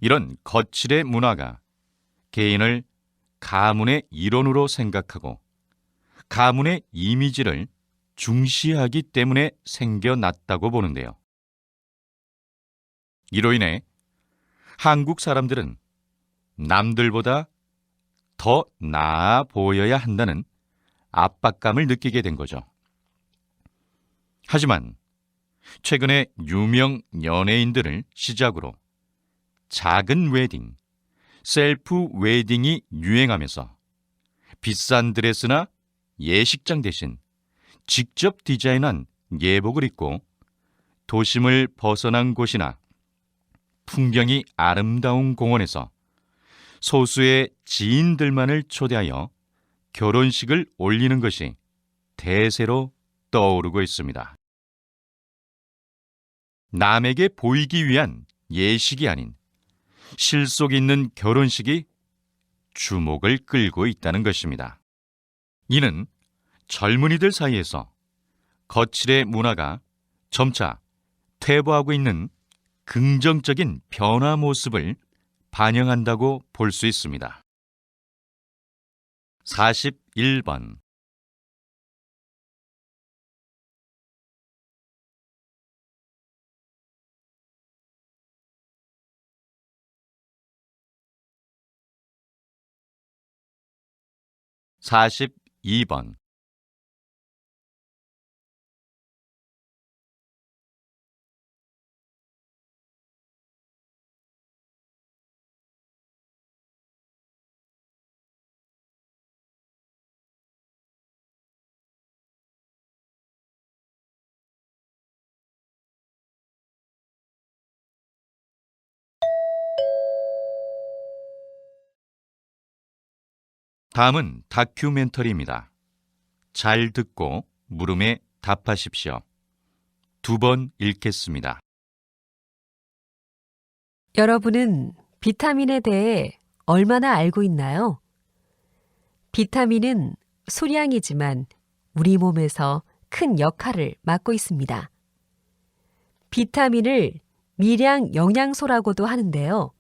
이런 거칠의 문화가 개인을 가문의 일원으로 생각하고 가문의 이미지를 중시하기 때문에 생겨났다고 보는데요. 이로 인해 한국 사람들은 남들보다 더 나아 보여야 한다는 압박감을 느끼게 된 거죠. 하지만 최근에 유명 연예인들을 시작으로 작은 웨딩, 셀프 웨딩이 유행하면서 비싼 드레스나 예식장 대신 직접 디자인한 예복을 입고 도심을 벗어난 곳이나 풍경이 아름다운 공원에서 소수의 지인들만을 초대하여 결혼식을 올리는 것이 대세로 떠오르고 있습니다. 남에게 보이기 위한 예식이 아닌 실속 있는 결혼식이 주목을 끌고 있다는 것입니다. 이는 젊은이들 사이에서 거칠의 문화가 점차 퇴보하고 있는 긍정적인 변화 모습을 반영한다고 볼 수 있습니다. 41번 42번 '다음은 다큐멘터리입니다. 잘 듣고 물음에 답하십시오. 2번 읽겠습니다. 여러분은 비타민에 대해 얼마나 알고 있나요? 비타민은 소량이지만 우리 몸에서 큰 역할을 맡고 있습니다. 비타민을 미량 영양소라고도 하는데요.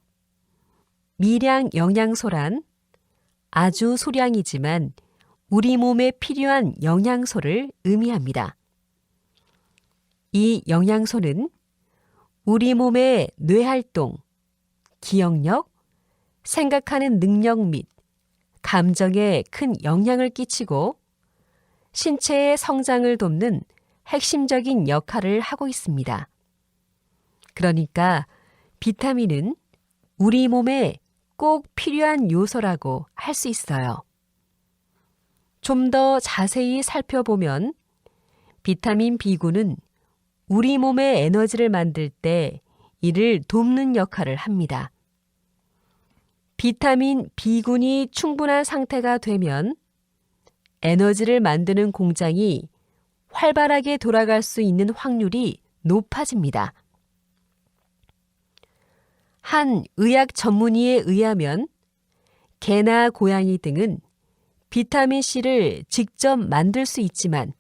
미량 영양소란 아주 소량이지만 우리 몸에 필요한 영양소를 의미합니다. 이 영양소는 우리 몸의 뇌활동, 기억력, 생각하는 능력 및 감정에 큰 영향을 끼치고 신체의 성장을 돕는 핵심적인 역할을 하고 있습니다. 그러니까 비타민은 우리 몸에 꼭 필요한 요소라고 할 수 있어요. 좀 더 자세히 살펴보면 비타민 B군은 우리 몸의 에너지를 만들 때 이를 돕는 역할을 합니다. 비타민 B군이 충분한 상태가 되면 에너지를 만드는 공장이 활발하게 돌아갈 수 있는 확률이 높아집니다. 한 의학 전문의에 의하면 개나 고양이 등은 비타민C를 직접 만들 수 있지만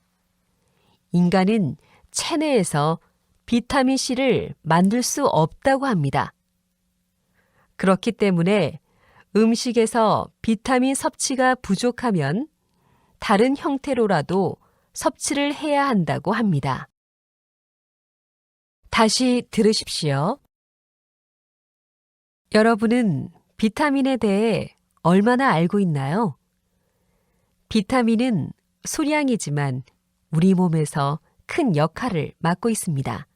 인간은 체내에서 비타민C를 만들 수 없다고 합니다. 그렇기 때문에 음식에서 비타민 섭취가 부족하면 다른 형태로라도 섭취를 해야 한다고 합니다. 다시 들으십시오. 여러분은 비타민에 대해 얼마나 알고 있나요? 비타민은 소량이지만 우리 몸에서 큰 역할을 맡고 있습니다.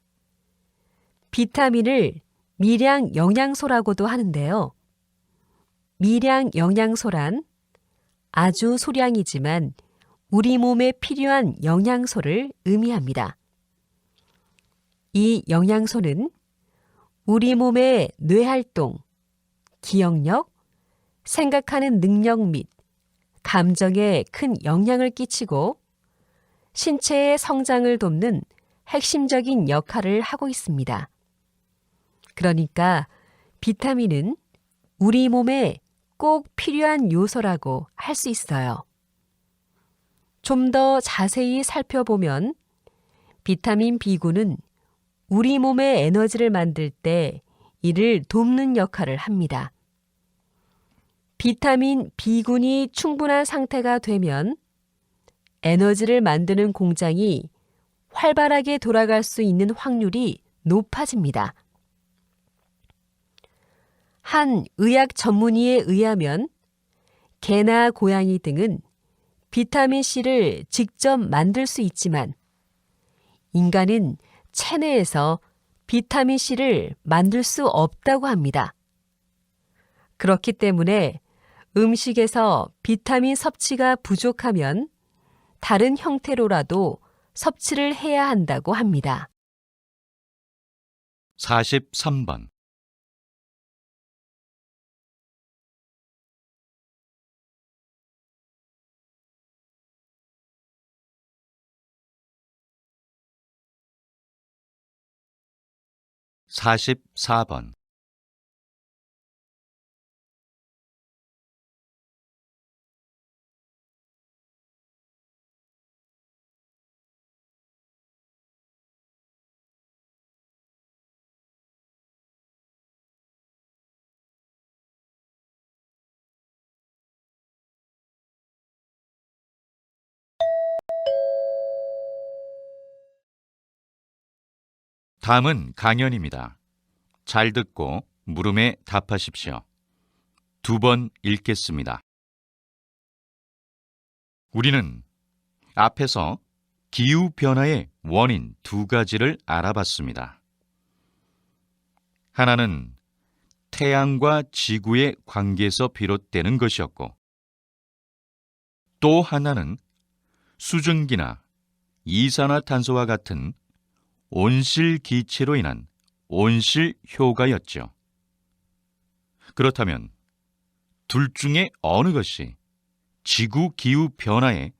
비타민을 미량 영양소라고도 하는데요. 미량 영양소란 아주 소량이지만 우리 몸에 필요한 영양소를 의미합니다. 이 영양소는 우리 몸의 뇌활동, 기억력, 생각하는 능력 및 감정에 큰 영향을 끼치고 신체의 성장을 돕는 핵심적인 역할을 하고 있습니다. 그러니까 비타민은 우리 몸에 꼭 필요한 요소라고 할 수 있어요. 좀 더 자세히 살펴보면 비타민 B군은 우리 몸의 에너지를 만들 때 이를 돕는 역할을 합니다. 비타민 B군이 충분한 상태가 되면 에너지를 만드는 공장이 활발하게 돌아갈 수 있는 확률이 높아집니다. 한 의학 전문의에 의하면 개나 고양이 등은 비타민C를 직접 만들 수 있지만 인간은 체내에서 비타민C를 만들 수 없다고 합니다. 그렇기 때문에 음식에서 비타민 섭취가 부족하면 다른 형태로라도 섭취를 해야 한다고 합니다. 43번. (44번) 다음은 강연입니다. 잘 듣고 물음에 답하십시오. 2번 읽겠습니다. 우리는 앞에서 기후변화의 원인 2가지를 알아봤습니다. 하나는 태양과 지구의 관계에서 비롯되는 것이었고, 또 하나는 수증기나 이산화탄소와 같은 온실기체로 인한 온실효과였죠. 그렇다면 둘 중에 어느 것이 지구 기후 변화에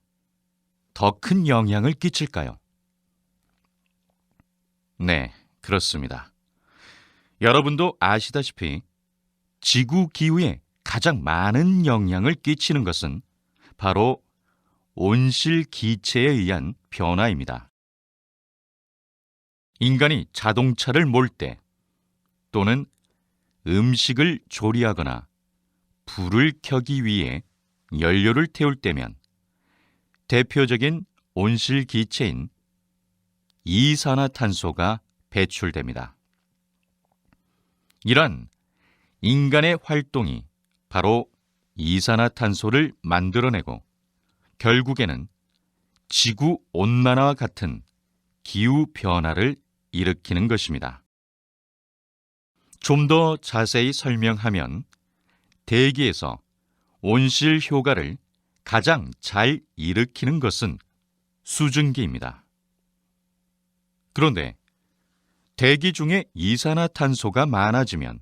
더 큰 영향을 끼칠까요? 네, 그렇습니다. 여러분도 아시다시피 지구 기후에 가장 많은 영향을 끼치는 것은 바로 온실기체에 의한 변화입니다. 인간이 자동차를 몰 때 또는 음식을 조리하거나 불을 켜기 위해 연료를 태울 때면 대표적인 온실기체인 이산화탄소가 배출됩니다. 이런 인간의 활동이 바로 이산화탄소를 만들어내고 결국에는 지구 온난화와 같은 기후 변화를 일으키는 것입니다. 좀 더 자세히 설명하면 대기에서 온실 효과를 가장 잘 일으키는 것은 수증기입니다. 그런데 대기 중에 이산화탄소가 많아지면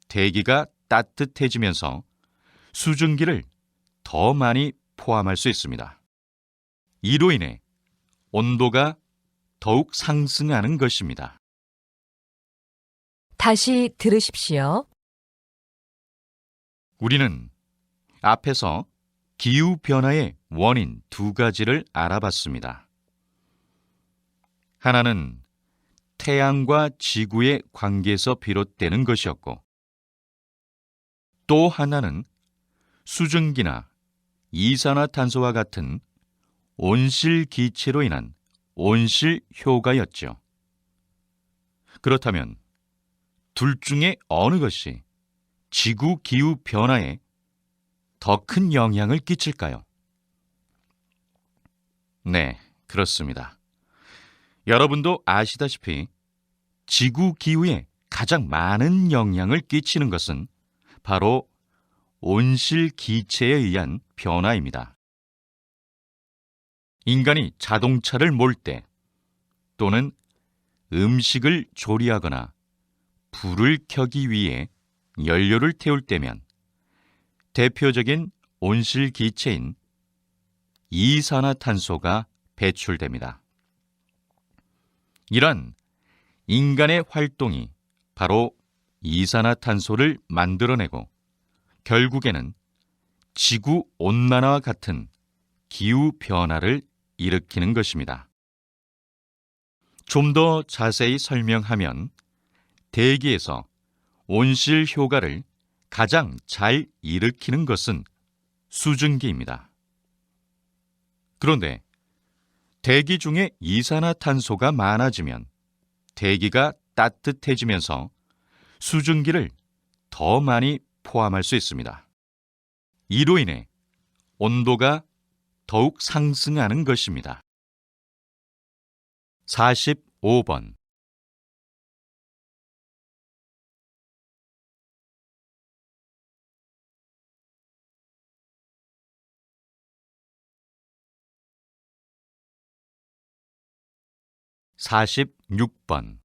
대기가 따뜻해지면서 수증기를 더 많이 포함할 수 있습니다. 이로 인해 온도가 더욱 상승하는 것입니다. 다시 들으십시오. 우리는 앞에서 기후변화의 원인 두 가지를 알아봤습니다. 하나는 태양과 지구의 관계에서 비롯되는 것이었고, 또 하나는 수증기나 이산화탄소와 같은 온실기체로 인한 온실효과였죠. 그렇다면 둘 중에 어느 것이 지구 기후 변화에 더 큰 영향을 끼칠까요? 네, 그렇습니다. 여러분도 아시다시피 지구 기후에 가장 많은 영향을 끼치는 것은 바로 온실기체에 의한 변화입니다. 인간이 자동차를 몰 때 또는 음식을 조리하거나 불을 켜기 위해 연료를 태울 때면 대표적인 온실기체인 이산화탄소가 배출됩니다. 이런 인간의 활동이 바로 이산화탄소를 만들어내고 결국에는 지구온난화와 같은 기후변화를 일으키는 것입니다. 좀 더 자세히 설명하면 대기에서 온실 효과를 가장 잘 일으키는 것은 수증기입니다. 그런데 대기 중에 이산화탄소가 많아지면 대기가 따뜻해지면서 수증기를 더 많이 포함할 수 있습니다. 이로 인해 온도가 더욱 상승하는 것입니다. 45번. 46번.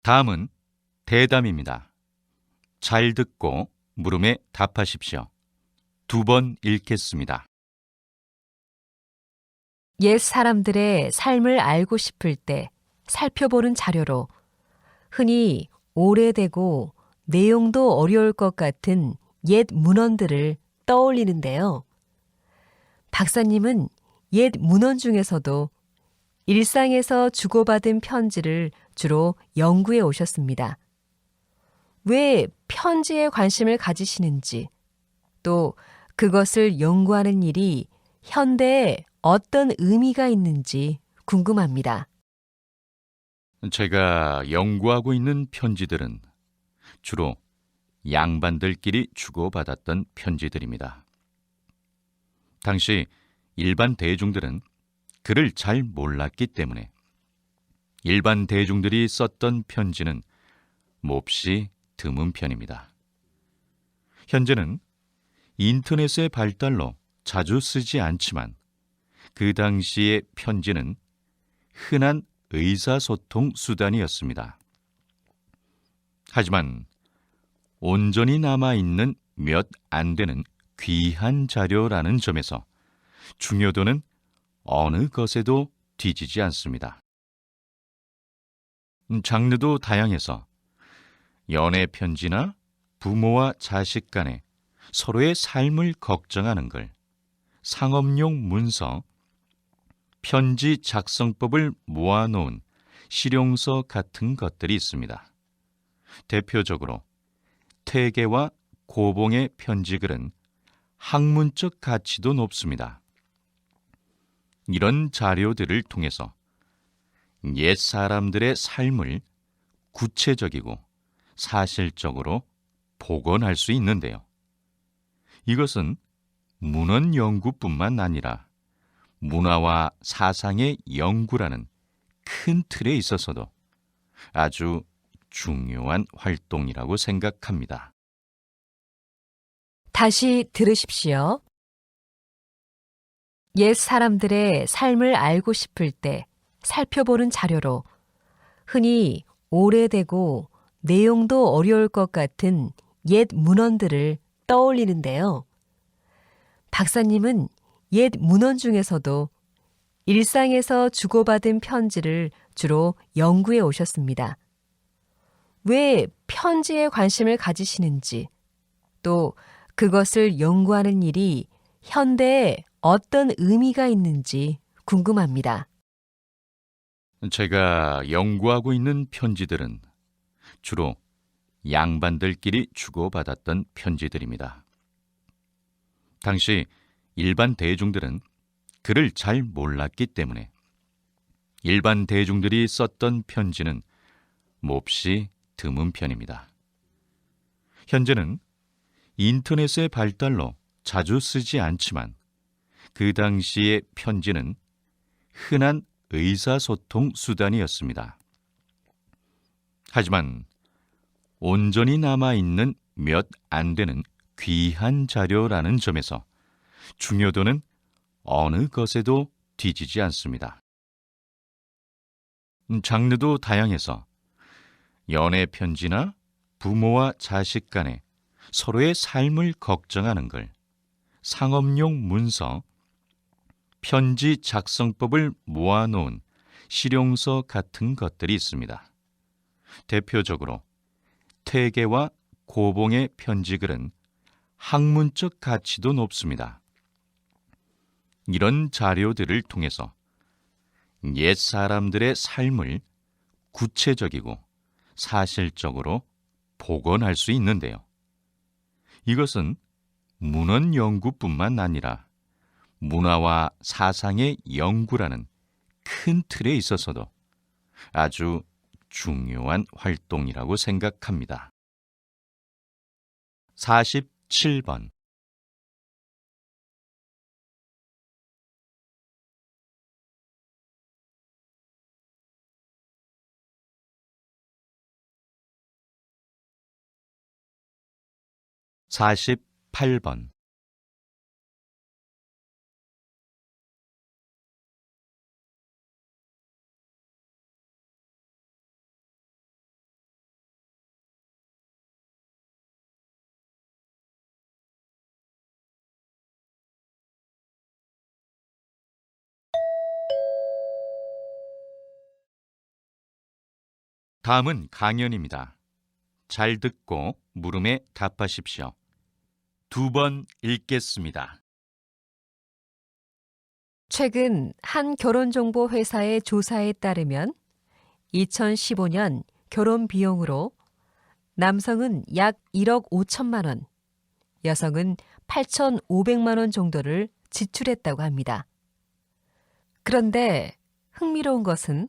'다음은 대담입니다. 잘 듣고 물음에 답하십시오. 2번 읽겠습니다. 옛 사람들의 삶을 알고 싶을 때 살펴보는 자료로 흔히 오래되고 내용도 어려울 것 같은 옛 문헌들을 떠올리는데요. 박사님은 옛 문헌 중에서도 일상에서 주고받은 편지를 주로 연구해 오셨습니다. 왜 편지에 관심을 가지시는지, 또 그것을 연구하는 일이 현대에 어떤 의미가 있는지 궁금합니다. 제가 연구하고 있는 편지들은 주로 양반들끼리 주고받았던 편지들입니다. 당시 일반 대중들은 글을 잘 몰랐기 때문에 일반 대중들이 썼던 편지는 몹시 드문 편입니다. 현재는 인터넷의 발달로 자주 쓰지 않지만 그 당시의 편지는 흔한 의사소통 수단이었습니다. 하지만 온전히 남아있는 몇 안 되는 귀한 자료라는 점에서 중요도는 어느 것에도 뒤지지 않습니다. 장르도 다양해서 연애 편지나 부모와 자식 간에 서로의 삶을 걱정하는 글, 상업용 문서, 편지 작성법을 모아놓은 실용서 같은 것들이 있습니다. 대표적으로 퇴계와 고봉의 편지글은 학문적 가치도 높습니다. 이런 자료들을 통해서 옛 사람들의 삶을 구체적이고 사실적으로 복원할 수 있는데요. 이것은 문헌 연구뿐만 아니라 문화와 사상의 연구라는 큰 틀에 있어서도 아주 중요한 활동이라고 생각합니다. 다시 들으십시오. 옛 사람들의 삶을 알고 싶을 때 살펴보는 자료로 흔히 오래되고 내용도 어려울 것 같은 옛 문헌들을 떠올리는데요. 박사님은 옛 문헌 중에서도 일상에서 주고받은 편지를 주로 연구해 오셨습니다. 왜 편지에 관심을 가지시는지, 또 그것을 연구하는 일이 현대에 어떤 의미가 있는지 궁금합니다. 제가 연구하고 있는 편지들은 주로 양반들끼리 주고받았던 편지들입니다. 당시 일반 대중들은 글을 잘 몰랐기 때문에 일반 대중들이 썼던 편지는 몹시 드문 편입니다. 현재는 인터넷의 발달로 자주 쓰지 않지만 그 당시의 편지는 흔한 의사소통 수단이었습니다. 하지만 온전히 남아있는 몇 안 되는 귀한 자료라는 점에서 중요도는 어느 것에도 뒤지지 않습니다. 장르도 다양해서 연애 편지나 부모와 자식 간에 서로의 삶을 걱정하는 글, 상업용 문서, 편지 작성법을 모아놓은 실용서 같은 것들이 있습니다. 대표적으로 태계와 고봉의 편지글은 학문적 가치도 높습니다. 이런 자료들을 통해서 옛 사람들의 삶을 구체적이고 사실적으로 복원할 수 있는데요. 이것은 문헌 연구뿐만 아니라 문화와 사상의 연구라는 큰 틀에 있어서도 아주 중요한 활동이라고 생각합니다. 47번 48번 '다음은 강연입니다. 잘 듣고 물음에 답하십시오. 2번 읽겠습니다. 최근 한 결혼정보 회사의 조사에 따르면 2015년 결혼 비용으로 남성은 약 1억 5천만 원, 여성은 8,500만 원 정도를 지출했다고 합니다. 그런데 흥미로운 것은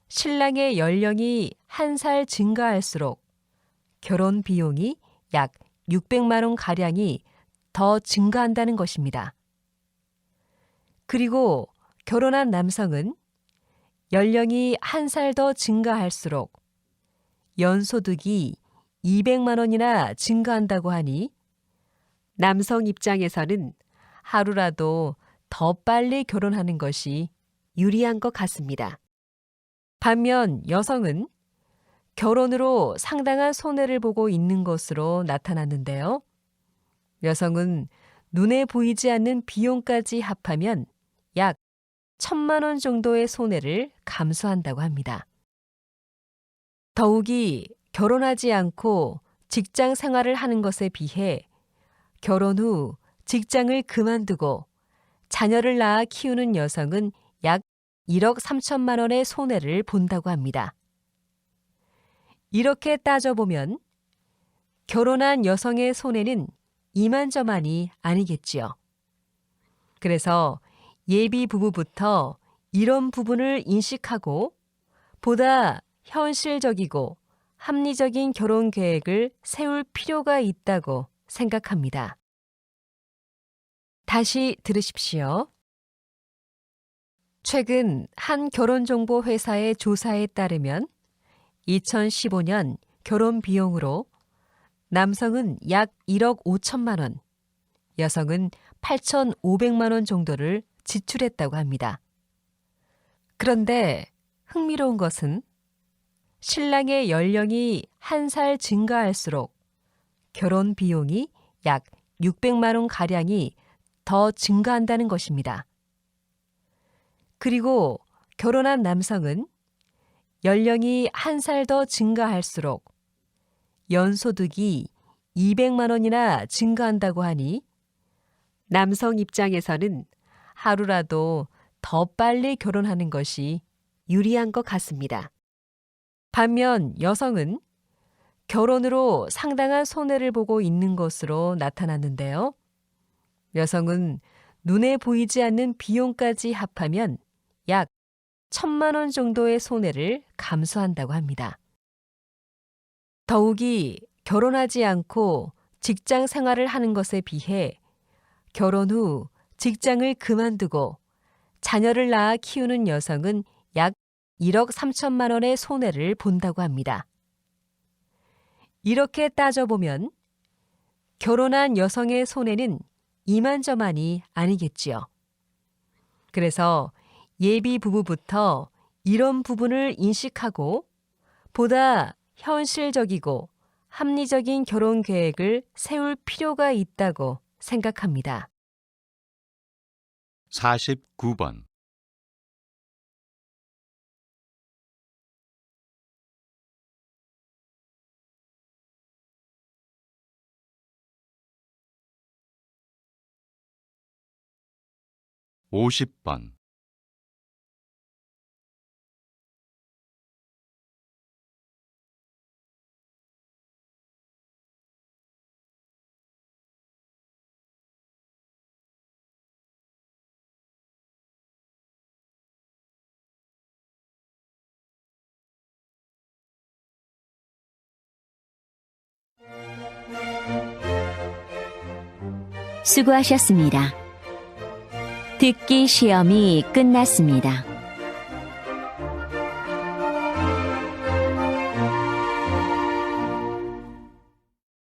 신랑의 연령이 한 살 증가할수록 결혼 비용이 약 600만 원 가량이 더 증가한다는 것입니다. 그리고 결혼한 남성은 연령이 한 살 더 증가할수록 연소득이 200만 원이나 증가한다고 하니 남성 입장에서는 하루라도 더 빨리 결혼하는 것이 유리한 것 같습니다. 반면 여성은 결혼으로 상당한 손해를 보고 있는 것으로 나타났는데요. 여성은 눈에 보이지 않는 비용까지 합하면 약 1,000만 원 정도의 손해를 감수한다고 합니다. 더욱이 결혼하지 않고 직장 생활을 하는 것에 비해 결혼 후 직장을 그만두고 자녀를 낳아 키우는 여성은 약 1억 3천만 원의 손해를 본다고 합니다. 이렇게 따져보면 결혼한 여성의 손해는 이만저만이 아니겠지요. 그래서 예비 부부부터 이런 부분을 인식하고 보다 현실적이고 합리적인 결혼 계획을 세울 필요가 있다고 생각합니다. 다시 들으십시오. 최근 한 결혼정보 회사의 조사에 따르면 2015년 결혼 비용으로 남성은 약 1억 5천만 원, 여성은 8,500만 원 정도를 지출했다고 합니다. 그런데 흥미로운 것은 신랑의 연령이 한 살 증가할수록 결혼 비용이 약 600만 원 가량이 더 증가한다는 것입니다. 그리고 결혼한 남성은 연령이 한 살 더 증가할수록 연소득이 200만 원이나 증가한다고 하니 남성 입장에서는 하루라도 더 빨리 결혼하는 것이 유리한 것 같습니다. 반면 여성은 결혼으로 상당한 손해를 보고 있는 것으로 나타났는데요. 여성은 눈에 보이지 않는 비용까지 합하면 약 1,000만 원 정도의 손해를 감수한다고 합니다. 더욱이 결혼하지 않고 직장 생활을 하는 것에 비해 결혼 후 직장을 그만두고 자녀를 낳아 키우는 여성은 약 1억 3천만 원의 손해를 본다고 합니다. 이렇게 따져보면 결혼한 여성의 손해는 이만저만이 아니겠지요. 그래서 예비 부부부터 이런 부분을 인식하고 보다 현실적이고 합리적인 결혼 계획을 세울 필요가 있다고 생각합니다. 49번. 오십 번. 수고하셨습니다. 듣기 시험이 끝났습니다.